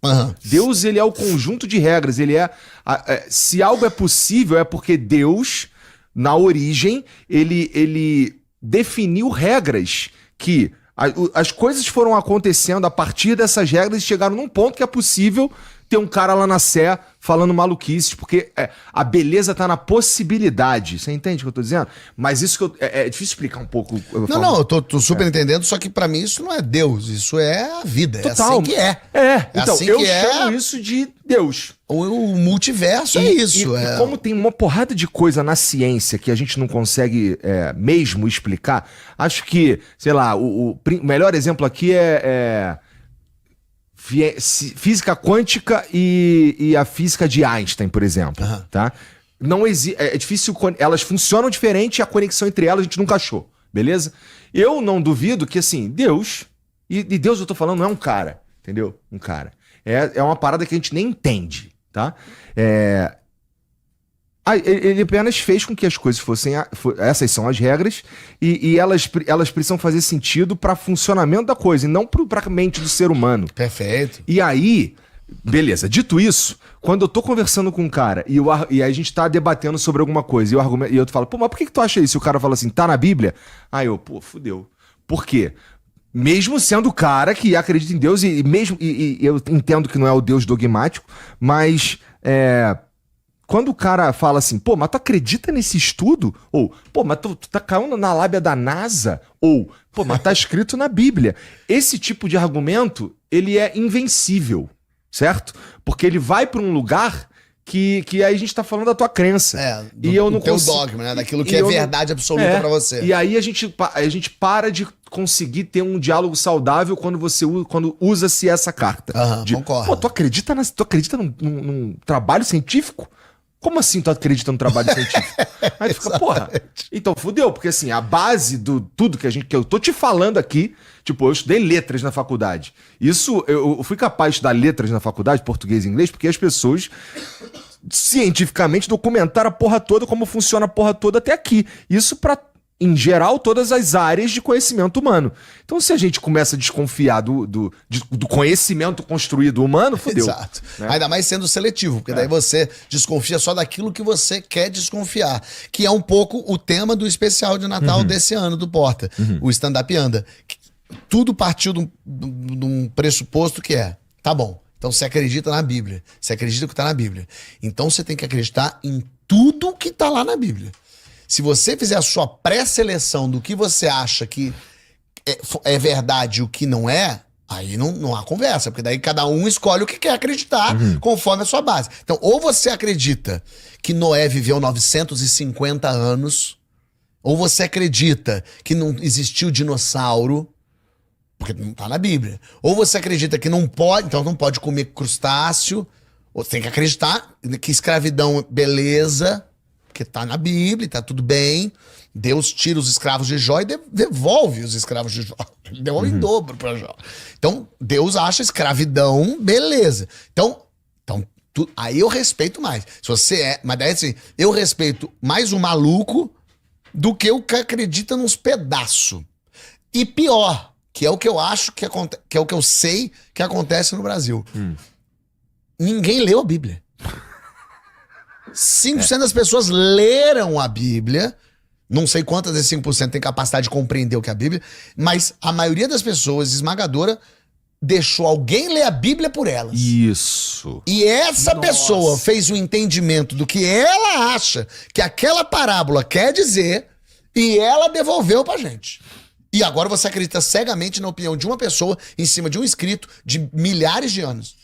Uhum. Deus, ele é o conjunto de regras. Ele é... se algo é possível, é porque Deus, na origem, ele definiu regras que... As coisas foram acontecendo a partir dessas regras e chegaram num ponto que é possível ter um cara lá na Sé falando maluquices, porque a beleza tá na possibilidade. Você entende o que eu tô dizendo? Mas isso que é difícil explicar um pouco. Não, eu tô super entendendo, só que pra mim isso não é Deus, isso é a vida. Total. É assim que é. Então, assim eu que chamo isso de Deus. O multiverso é isso. E como tem uma porrada de coisa na ciência que a gente não consegue mesmo explicar, acho que, sei lá, o melhor exemplo aqui é física quântica e a física de Einstein, por exemplo. Uhum. Tá? Não é difícil, elas funcionam diferente e a conexão entre elas a gente nunca achou, beleza? Eu não duvido que, assim, Deus, e Deus eu tô falando não é um cara, entendeu? Um cara. É uma parada que a gente nem entende, tá? Ele apenas fez com que as coisas fossem... essas são as regras e elas precisam fazer sentido para funcionamento da coisa e não para a mente do ser humano. Perfeito. E aí, beleza, dito isso, quando eu tô conversando com um cara e aí a gente tá debatendo sobre alguma coisa e eu falo, pô, mas por que tu acha isso? E o cara fala assim, tá na Bíblia? Aí eu, pô, fudeu. Por quê? Mesmo sendo o cara que acredita em Deus e eu entendo que não é o Deus dogmático, mas... quando o cara fala assim, pô, mas tu acredita nesse estudo? Ou, pô, mas tu tá caindo na lábia da NASA? Ou, pô, mas tá escrito na Bíblia. Esse tipo de argumento, ele é invencível, certo? Porque ele vai pra um lugar que aí a gente tá falando da tua crença. E eu não consigo... dogma, né? Daquilo que é verdade absoluta pra você. E aí a gente para de conseguir ter um diálogo saudável quando usa-se essa carta. Concordo. Pô, tu acredita num trabalho científico? Como assim tu acredita no trabalho científico? Aí tu fica, porra, então fudeu, porque assim, a base do tudo que eu tô te falando aqui, tipo, eu estudei letras na faculdade. Isso, eu fui capaz de estudar letras na faculdade, português e inglês, porque as pessoas cientificamente documentaram a porra toda, como funciona a porra toda até aqui. Isso pra, em geral, todas as áreas de conhecimento humano. Então, se a gente começa a desconfiar do conhecimento construído humano, fodeu. Exato. Né? Ainda mais sendo seletivo, porque daí você desconfia só daquilo que você quer desconfiar. Que é um pouco o tema do especial de Natal desse ano do Porta, o Stand-Up Anda. Tudo partiu de um pressuposto que tá bom, então você acredita na Bíblia, você acredita que tá na Bíblia. Então você tem que acreditar em tudo que tá lá na Bíblia. Se você fizer a sua pré-seleção do que você acha que é verdade e o que não é, aí não há conversa, porque daí cada um escolhe o que quer acreditar conforme a sua base. Então, ou você acredita que Noé viveu 950 anos, ou você acredita que não existiu dinossauro, porque não tá na Bíblia. Ou você acredita que não pode, então não pode comer crustáceo, ou você tem que acreditar que escravidão, beleza... Porque tá na Bíblia, tá tudo bem. Deus tira os escravos de Jó e devolve os escravos de Jó. Ele devolve em dobro pra Jó. Então, Deus acha escravidão, beleza. Então aí eu respeito mais. Se você mas daí assim, eu respeito mais o maluco do que o que acredita nos pedaços. E pior, que é o que eu acho que acontece, que é o que eu sei que acontece no Brasil. Ninguém leu a Bíblia. 5% das pessoas leram a Bíblia. Não sei quantas desses 5% têm capacidade de compreender o que é a Bíblia, mas a maioria das pessoas, esmagadora, deixou alguém ler a Bíblia por elas. Isso. E essa pessoa fez um entendimento do que ela acha que aquela parábola quer dizer e ela devolveu pra gente. E agora você acredita cegamente na opinião de uma pessoa em cima de um escrito de milhares de anos,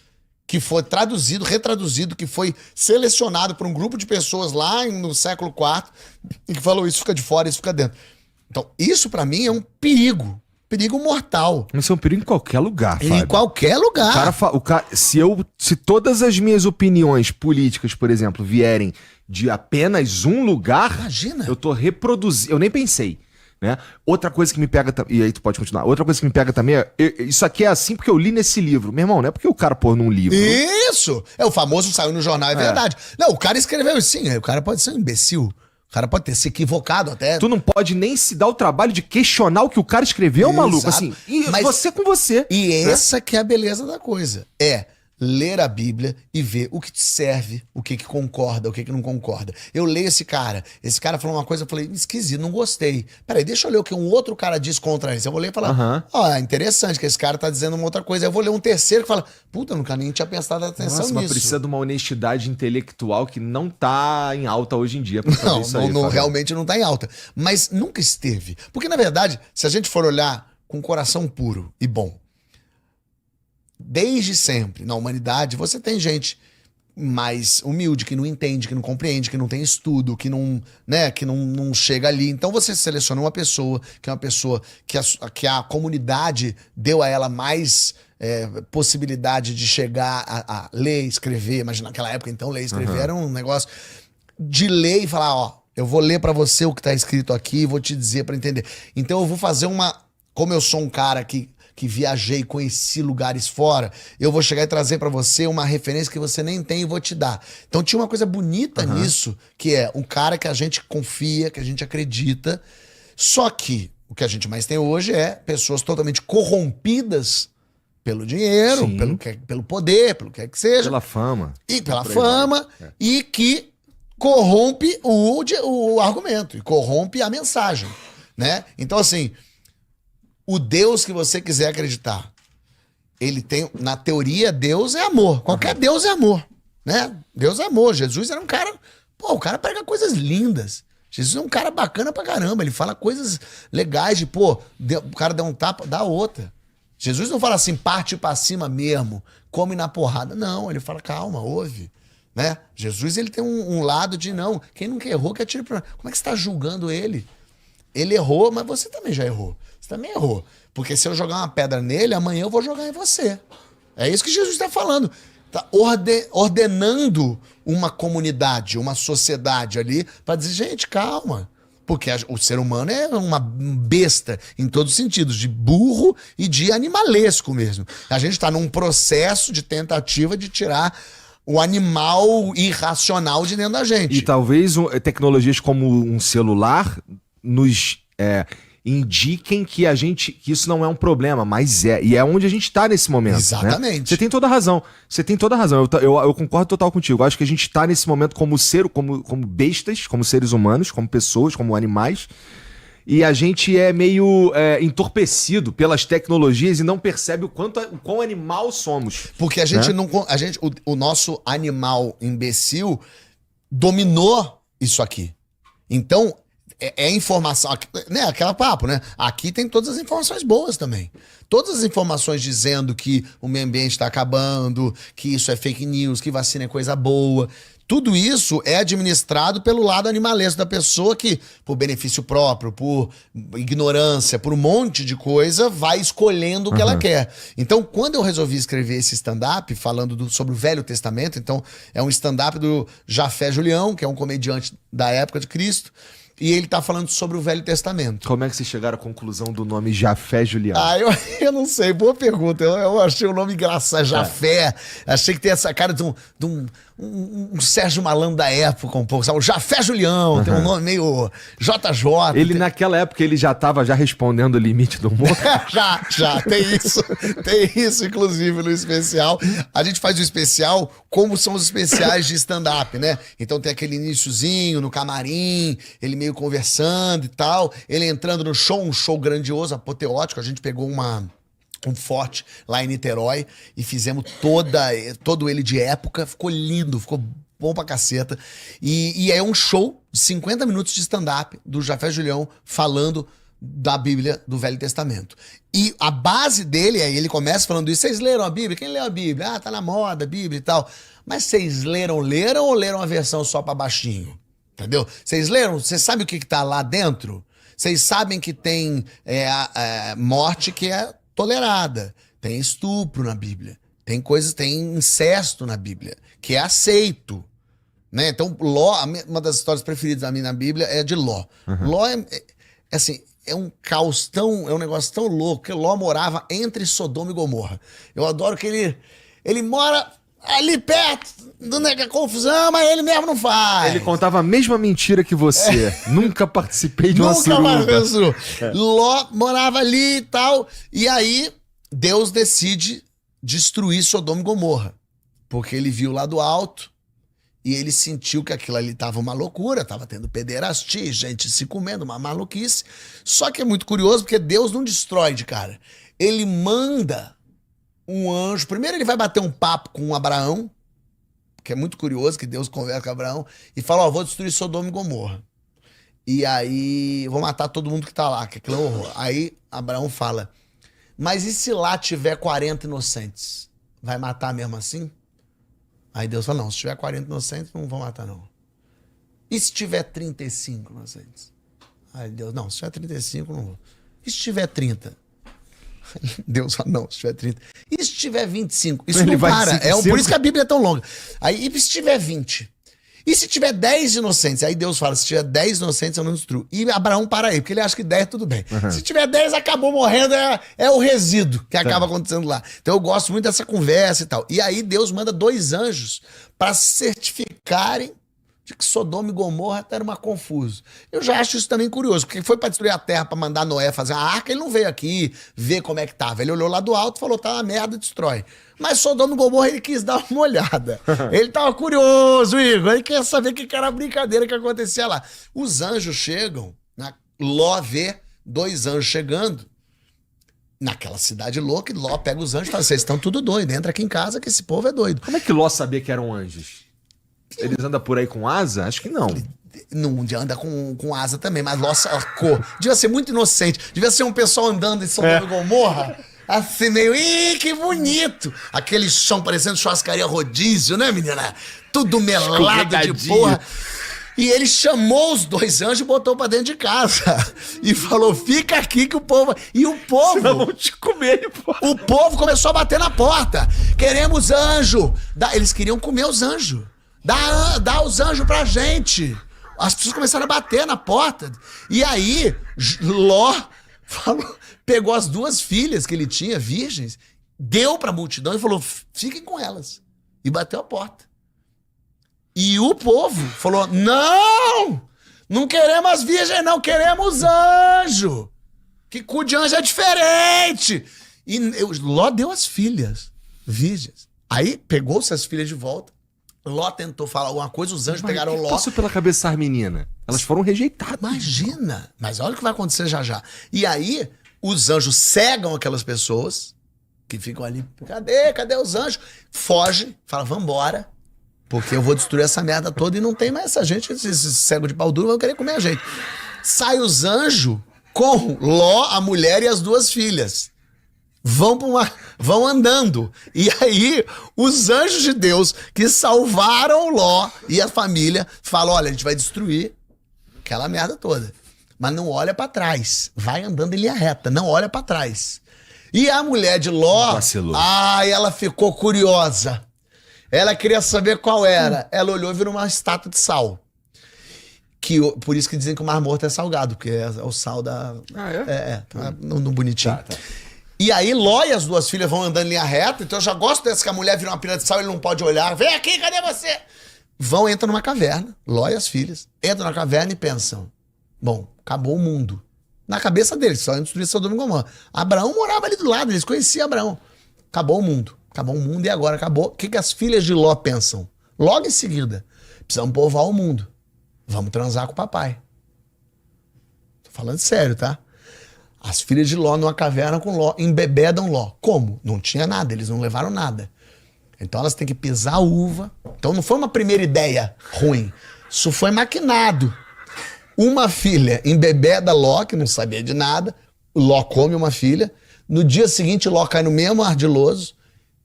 que foi traduzido, retraduzido, que foi selecionado por um grupo de pessoas lá no século IV e que falou isso fica de fora, isso fica dentro. Então, isso pra mim é um perigo mortal. Isso é um perigo em qualquer lugar, Fábio. Em qualquer lugar. Se todas as minhas opiniões políticas, por exemplo, vierem de apenas um lugar, imagina. Eu tô reproduzindo, eu nem pensei. Né? Outra coisa que me pega, e aí tu pode continuar, outra coisa que me pega também isso aqui é assim porque eu li nesse livro. Meu irmão, não é porque o cara pôr num livro. Isso! É o famoso saiu no jornal, é verdade. Não, o cara escreveu isso sim, o cara pode ser um imbecil. O cara pode ter se equivocado até. Tu não pode nem se dar o trabalho de questionar o que o cara escreveu, maluco. Assim, e mas, você com você. E essa que é a beleza da coisa. ler a Bíblia e ver o que te serve, o que concorda, o que não concorda. Eu leio esse cara falou uma coisa, eu falei, esquisito, não gostei. Peraí, deixa eu ler o que um outro cara diz contra isso. Eu vou ler e falar, é interessante que esse cara tá dizendo uma outra coisa. Eu vou ler um terceiro que fala, puta, nunca nem tinha prestado atenção nisso. Mas precisa de uma honestidade intelectual que não tá em alta hoje em dia. Pra fazer isso aí, realmente não tá em alta. Mas nunca esteve. Porque, na verdade, se a gente for olhar com um coração puro e bom, desde sempre, na humanidade, você tem gente mais humilde, que não entende, que não compreende, que não tem estudo, que não, né, que não chega ali. Então você seleciona uma pessoa, que é uma pessoa que a comunidade deu a ela mais possibilidade de chegar a ler, escrever. Imagina, naquela época, então, ler e escrever era um negócio de ler e falar, ó, eu vou ler pra você o que tá escrito aqui, vou te dizer pra entender. Então eu vou fazer como eu sou um cara que viajei, conheci lugares fora, eu vou chegar e trazer pra você uma referência que você nem tem e vou te dar. Então tinha uma coisa bonita nisso, que é um cara que a gente confia, que a gente acredita, só que o que a gente mais tem hoje é pessoas totalmente corrompidas pelo dinheiro, pelo poder, pelo que quer que seja. Pela fama. E pela fama, e que corrompe o argumento, e corrompe a mensagem, né? Então assim, o Deus que você quiser acreditar, ele tem, na teoria, Deus é amor. Qualquer Deus é amor, né? Deus é amor. Jesus era um cara, o cara prega coisas lindas. Jesus é um cara bacana pra caramba. Ele fala coisas legais de, o cara dá um tapa, dá outra. Jesus não fala assim, parte pra cima mesmo, come na porrada. Não, ele fala, calma, ouve, né? Jesus, ele tem um lado de, não, quem nunca errou, que atire pra... Como é que você tá julgando ele? Ele errou, mas você também já errou. Você também errou. Porque se eu jogar uma pedra nele, amanhã eu vou jogar em você. É isso que Jesus está falando. Está ordenando uma comunidade, uma sociedade ali, para dizer, gente, calma. Porque o ser humano é uma besta em todos os sentidos, de burro e de animalesco mesmo. A gente está num processo de tentativa de tirar o animal irracional de dentro da gente. E talvez tecnologias como um celular nos indiquem que isso não é um problema, mas e é onde a gente tá nesse momento. Exatamente. Né? Você tem toda a razão. Eu concordo total contigo. Eu acho que a gente tá nesse momento como bestas, como seres humanos, como pessoas, como animais, e a gente é meio entorpecido pelas tecnologias e não percebe o quão animal somos. Porque a gente o nosso animal imbecil dominou isso aqui. Então, é informação, né? Aquela papo, né? Aqui tem todas as informações boas também. Todas as informações dizendo que o meio ambiente está acabando, que isso é fake news, que vacina é coisa boa. Tudo isso é administrado pelo lado animalesco da pessoa que, por benefício próprio, por ignorância, por um monte de coisa, vai escolhendo o que ela quer. Então, quando eu resolvi escrever esse stand-up, falando sobre o Velho Testamento, então é um stand-up do Jafé Julião, que é um comediante da época de Cristo, e ele tá falando sobre o Velho Testamento. Como é que vocês chegaram à conclusão do nome Jafé Julião? Eu não sei, boa pergunta. Eu achei o nome engraçado, Jafé. Achei que tem essa cara de um Sérgio Malandro da época, um pouco, sabe? O Jafé Julião, tem um nome meio JJ. Ele, naquela época, ele já tava respondendo o limite do humor? já, tem isso, inclusive, no especial. A gente faz o especial como são os especiais de stand-up, né? Então tem aquele iniciozinho no camarim, ele meio conversando e tal, ele entrando no show, um show grandioso, apoteótico. A gente pegou um forte lá em Niterói e fizemos todo ele de época. Ficou lindo, ficou bom pra caceta. E é um show de 50 minutos de stand-up do Jafé Julião falando da Bíblia do Velho Testamento. E a base dele ele começa falando isso. Vocês leram a Bíblia? Quem leu a Bíblia? Tá na moda a Bíblia e tal. Mas vocês leram ou leram a versão só pra baixinho? Entendeu? Vocês leram? Vocês sabem o que tá lá dentro? Vocês sabem que tem morte que é tolerada. Tem estupro na Bíblia. Tem incesto na Bíblia, que é aceito. Né? Então, Ló, uma das histórias preferidas da minha na Bíblia é de Ló. Ló é um caos é um negócio tão louco, que Ló morava entre Sodoma e Gomorra. Eu adoro que ele mora ali perto da confusão, mas ele mesmo não faz. Ele contava a mesma mentira que você. Nunca participei de uma suruba. Ló morava ali e tal. E aí, Deus decide destruir Sodoma e Gomorra. Porque ele viu lá do alto e ele sentiu que aquilo ali estava uma loucura, estava tendo pederastia, gente se comendo, uma maluquice. Só que é muito curioso porque Deus não destrói de cara. Ele manda um anjo. Primeiro ele vai bater um papo com Abraão, que é muito curioso que Deus conversa com Abraão, e fala, ó, vou destruir Sodoma e Gomorra. E aí vou matar todo mundo que tá lá, que aquilo é um horror. Aí Abraão fala, mas e se lá tiver 40 inocentes? Vai matar mesmo assim? Aí Deus fala, não, se tiver 40 inocentes, não vão matar não. E se tiver 35 inocentes? Aí Deus, não, se tiver 35, não vou. E se tiver 30? Deus fala, não, se tiver 30. E se tiver 25? Isso Ele não vai para, de 5 por isso que a Bíblia é tão longa. Aí, e se tiver 20? E se tiver 10 inocentes? Aí Deus fala, se tiver 10 inocentes, eu não destruo. E Abraão para aí, porque ele acha que 10 tudo bem. Se tiver 10, acabou morrendo, é o resíduo que acaba acontecendo lá. Então eu gosto muito dessa conversa e tal. E aí Deus manda 2 anjos para certificarem de que Sodoma e Gomorra era uma confuso. Eu já acho isso também curioso, porque foi para destruir a terra, para mandar Noé fazer a arca, ele não veio aqui ver como é que tava. Ele olhou lá do alto e falou, tá uma merda, destrói. Mas Sodoma e Gomorra ele quis dar uma olhada. Ele tava curioso, Igor, ele quer saber o que era a brincadeira que acontecia lá. Os anjos chegam, Ló vê 2 anjos chegando naquela cidade louca, e Ló pega os anjos e fala, vocês estão tudo doidos, entra aqui em casa que esse povo é doido. Como é que Ló sabia que eram anjos? Eles andam por aí com asa? Acho que não. Não anda com asa também, mas Ló sacou. Devia ser muito inocente. Devia ser um pessoal andando em Sodoma e Gomorra, assim meio, ih, que bonito. Aquele chão parecendo churrascaria rodízio, né, menina? Tudo melado de porra. E ele chamou os 2 anjos e botou pra dentro de casa. E falou, fica aqui que o povo... E o povo... Senão vão te comer, pô. O povo começou a bater na porta. Queremos anjo. Eles queriam comer os anjos. Dá os anjos pra gente. As pessoas começaram a bater na porta. E aí, Ló pegou as 2 filhas que ele tinha, virgens, deu pra multidão e falou, fiquem com elas. E bateu a porta. E o povo falou, não queremos as virgens, não, queremos anjo. Que cu de anjo é diferente. E Ló deu as filhas virgens. Aí pegou-se as filhas de volta. Ló tentou falar alguma coisa, os anjos pegaram Ló. Passou pela cabeça dessas meninas? Elas foram rejeitadas. Imagina! Mas olha o que vai acontecer já já. E aí, os anjos cegam aquelas pessoas que ficam ali. Cadê os anjos? Foge, fala, vambora, porque eu vou destruir essa merda toda e não tem mais essa gente, esses cegos de pau duro vão querer comer a gente. Sai os anjos com Ló, a mulher e as 2 filhas. Vão andando. E aí, os anjos de Deus que salvaram Ló e a família falam, olha, a gente vai destruir aquela merda toda. Mas não olha pra trás. Vai andando em linha reta, não olha pra trás. E a mulher de Ló, ela ficou curiosa. Ela queria saber qual era. Ela olhou e virou uma estátua de sal. Por isso que dizem que o Mar Morto é salgado, porque é o sal da... no bonitinho. Tá. E aí Ló e as 2 filhas vão andando em linha reta, então eu já gosto dessa que a mulher vira uma pilha de sal e ele não pode olhar. Vem aqui, cadê você? Entram numa caverna, Ló e as filhas. Entram na caverna e pensam, bom, acabou o mundo. Na cabeça deles, só destruir Sodoma e Gomorra. Abraão morava ali do lado, eles conheciam Abraão. Acabou o mundo e agora acabou. O que as filhas de Ló pensam? Logo em seguida, precisamos povoar o mundo. Vamos transar com o papai. Tô falando sério, tá? As filhas de Ló numa caverna com Ló, embebedam Ló. Como? Não tinha nada, eles não levaram nada. Então elas têm que pisar a uva. Então não foi uma primeira ideia ruim. Isso foi maquinado. Uma filha embebeda Ló, que não sabia de nada. Ló come uma filha. No dia seguinte, Ló cai no mesmo ardiloso,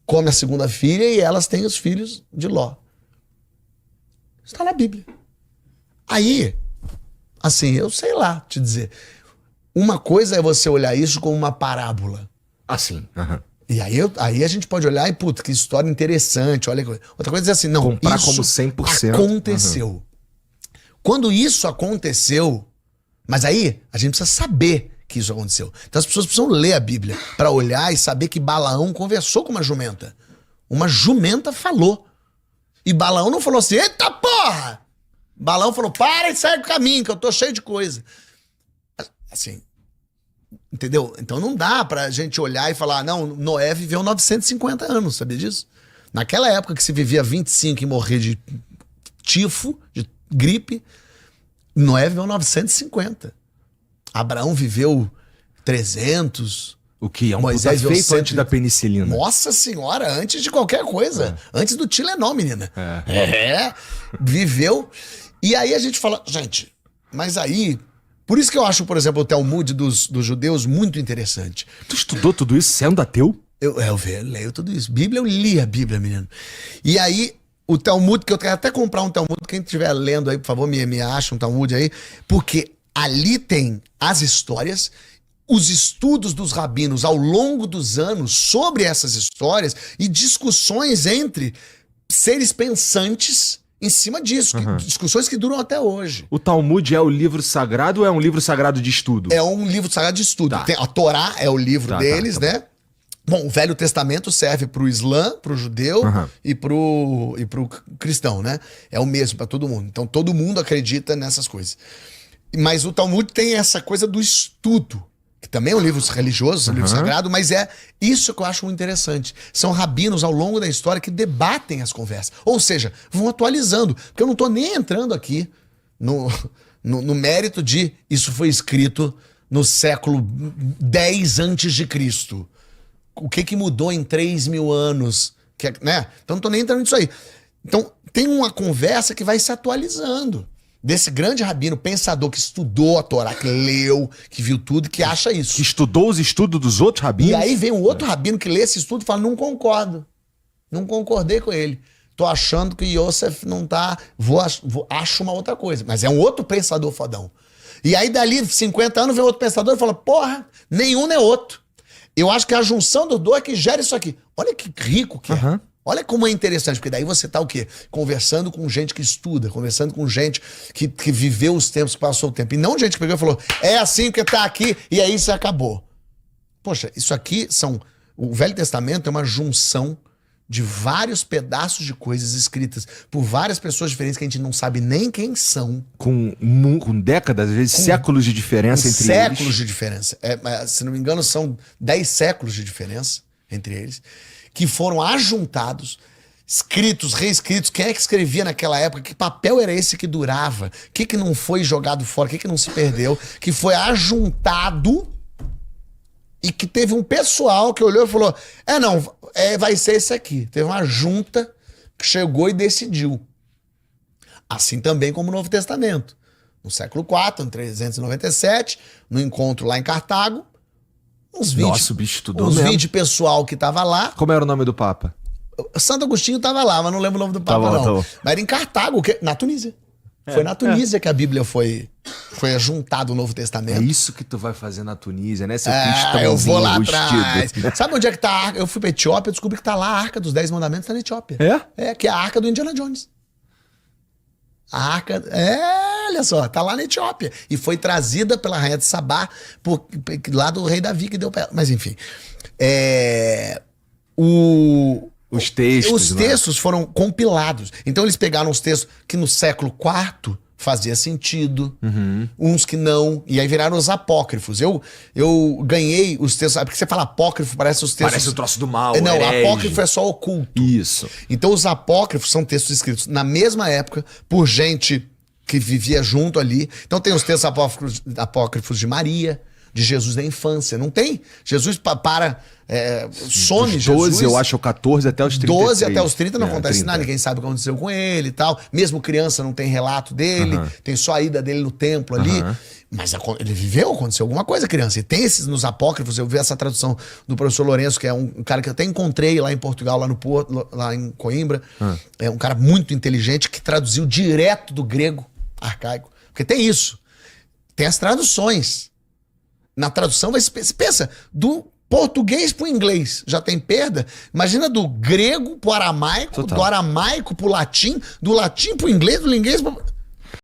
come a segunda filha e elas têm os filhos de Ló. Está na Bíblia. Aí, assim, eu sei lá te dizer... Uma coisa é você olhar isso como uma parábola. Assim. E aí a gente pode olhar e, puta, que história interessante. Olha, outra coisa é assim, não, comprar isso como 100%. Aconteceu. Quando isso aconteceu, mas aí a gente precisa saber que isso aconteceu. Então as pessoas precisam ler a Bíblia para olhar e saber que Balaão conversou com uma jumenta. Uma jumenta falou. E Balaão não falou assim, eita porra! Balaão falou, para e segue o caminho, que eu tô cheio de coisa. Assim, entendeu? Então não dá pra gente olhar e falar, não, Noé viveu 950 anos, sabia disso? Naquela época que se vivia 25 e morrer de tifo, de gripe, Noé viveu 950. Abraão viveu 300. O que é um Moisés puta feito antes da penicilina. Nossa senhora, antes de qualquer coisa. Antes do Tilenol, menina. Viveu. E aí a gente fala, gente, mas aí... Por isso que eu acho, por exemplo, o Talmud dos judeus muito interessante. Tu estudou tudo isso sendo ateu? Eu leio tudo isso. Bíblia, eu li a Bíblia, menino. E aí, o Talmud, que eu quero até comprar um Talmud, quem estiver lendo aí, por favor, me acha um Talmud aí, porque ali tem as histórias, os estudos dos rabinos ao longo dos anos sobre essas histórias e discussões entre seres pensantes em cima disso, discussões que duram até hoje. O Talmud é o livro sagrado ou é um livro sagrado de estudo? É um livro sagrado de estudo. Tá. A Torá é o livro deles, né? Bom, o Velho Testamento serve pro Islã, pro judeu e pro cristão, né? É o mesmo para todo mundo. Então todo mundo acredita nessas coisas. Mas o Talmud tem essa coisa do estudo, que também é um livro religioso, um livro sagrado, mas é isso que eu acho muito interessante. São rabinos ao longo da história que debatem as conversas. Ou seja, vão atualizando. Porque eu não tô nem entrando aqui no mérito de isso foi escrito no século 10 antes de Cristo. O que mudou em 3.000 anos? Né? Então não tô nem entrando nisso aí. Então tem uma conversa que vai se atualizando. Desse grande rabino, pensador, que estudou a Torá, que leu, que viu tudo, que acha isso. Que estudou os estudos dos outros rabinos? E aí vem um outro rabino que lê esse estudo e fala, não concordo. Não concordei com ele. Tô achando que Yosef não tá... Acho uma outra coisa. Mas é um outro pensador fodão. E aí dali 50 anos vem outro pensador e fala, porra, nenhum nem outro. Eu acho que a junção dos dois é que gera isso aqui. Olha que rico que é. Olha como é interessante, porque daí você tá o quê? Conversando com gente que estuda, conversando com gente que viveu os tempos, que passou o tempo. E não gente que pegou e falou, é assim que tá aqui, e aí isso acabou. Poxa, isso aqui são... O Velho Testamento é uma junção de vários pedaços de coisas escritas por várias pessoas diferentes que a gente não sabe nem quem são. Com décadas, às vezes séculos de diferença entre eles. Séculos de diferença. Se não me engano, são 10 séculos de diferença entre eles. Que foram ajuntados, escritos, reescritos. Quem é que escrevia naquela época? Que papel era esse que durava? O que não foi jogado fora? O que não se perdeu? Que foi ajuntado e que teve um pessoal que olhou e falou, vai ser esse aqui. Teve uma junta que chegou e decidiu. Assim também como o Novo Testamento. No século IV, em 397, no encontro lá em Cartago, uns 20, nossa, o bicho estudou uns mesmo. 20 pessoal que tava lá. Como era o nome do Papa? Santo Agostinho tava lá, mas não lembro o nome do Papa, não. Mas era em Cartago, na Tunísia. Foi na Tunísia que a Bíblia foi ajuntada o Novo Testamento. É isso que tu vai fazer na Tunísia, né? Seu cristãozinho eu vou lá atrás. Rustido. Sabe onde é que tá a arca? Eu fui pra Etiópia, descobri que tá lá a Arca dos 10 Mandamentos, tá na Etiópia. Que é a Arca do Indiana Jones. A arca... olha só, tá lá na Etiópia. E foi trazida pela rainha de Sabá, lá do rei Davi que deu pra ela. Mas enfim. Os textos foram compilados. Então eles pegaram os textos que no século IV fazia sentido, uns que não, e aí viraram os apócrifos. Eu ganhei os textos, porque você fala apócrifo, parece os textos... Parece o troço do mal, Não, herege. apócrifo é só oculto. Isso. Então os apócrifos são textos escritos na mesma época, por gente que vivia junto ali. Então tem os textos apócrifos de Maria, de Jesus da infância. Não tem? Jesus some, dos 12, Jesus, eu acho, ou 14 até os 30. 12 até os 30 não acontece 30. nada, ninguém sabe o que aconteceu com ele e tal. Mesmo criança não tem relato dele, tem só a ida dele no templo ali. Mas ele viveu, aconteceu alguma coisa, criança. E tem esses nos apócrifos, eu vi essa tradução do professor Lourenço, que é um cara que eu até encontrei lá em Portugal, lá no Porto, lá em Coimbra. É um cara muito inteligente que traduziu direto do grego arcaico. Porque tem isso. Tem as traduções. Na tradução, você pensa, do português pro inglês já tem perda. Imagina do grego pro aramaico, do aramaico pro latim, do latim pro inglês, do inglês pro...